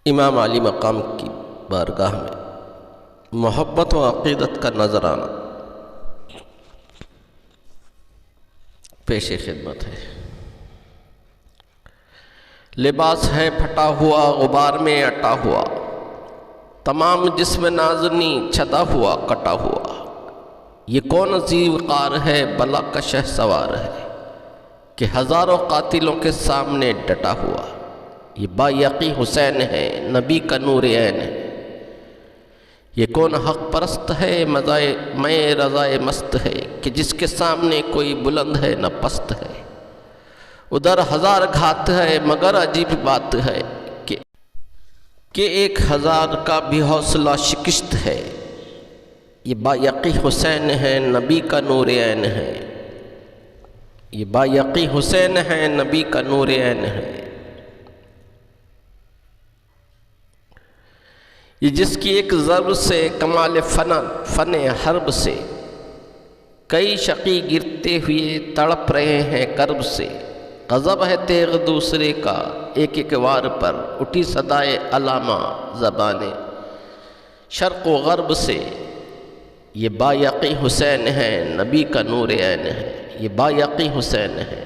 امام علی مقام کی بارگاہ میں محبت و عقیدت کا نذرانہ پیش خدمت ہے۔ لباس ہے پھٹا ہوا غبار میں اٹا ہوا، تمام جسم نازنی چھدا ہوا کٹا ہوا، یہ کون عظیم وقار ہے بلا کا شہ سوار ہے کہ ہزاروں قاتلوں کے سامنے ڈٹا ہوا، یہ بایقی حسین ہے نبی کا نور عین ہے، یہ کون حق پرست ہے میں رضائے مست ہے کہ جس کے سامنے کوئی بلند ہے نہ پست ہے، ادھر ہزار گھات ہے مگر عجیب بات ہے کہ 1000 کا بھی حوصلہ شکست ہے، یہ بایقی حسین ہے نبی کا نور عین ہے، یہ بایقی حسین ہے نبی کا نور عین ہے، یہ جس کی ایک ضرب سے کمال فن حرب سے کئی شقی گرتے ہوئے تڑپ رہے ہیں کرب سے، غضب ہے تیغ دوسرے کا ایک ایک وار پر اٹھی صدائے علامہ زبان شرق و غرب سے، یہ بایقی حسین ہے نبی کا نور عین ہے، یہ بایقی حسین ہے۔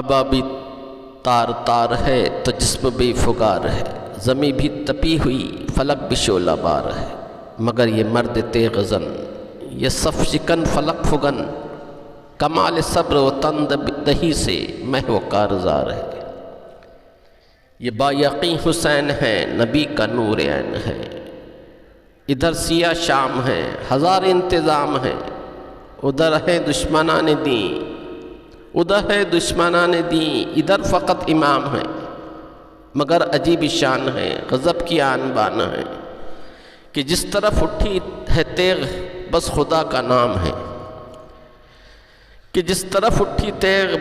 ابابی تار تار ہے تو جسم بھی فگار ہے، زمیں بھی تپی ہوئی فلک بھی شعلہ بار ہے، مگر یہ مرد تیغ زن یہ صف شکن فلک فگن کمال صبر و تند دہی سے محو کارزار ہے، یہ بایقی حسین ہے نبی کا نور عین ہے۔ ادھر سیاہ شام ہے ہزار انتظام ہے، ادھر ہے دشمنان دین ادھر ہے دشمنان دین، ادھر فقط امام ہے مگر عجیب شان ہے، غضب کی آن بان ہے کہ جس طرف اٹھی ہے تیغ بس خدا کا نام ہے، کہ جس طرف اٹھی تیغ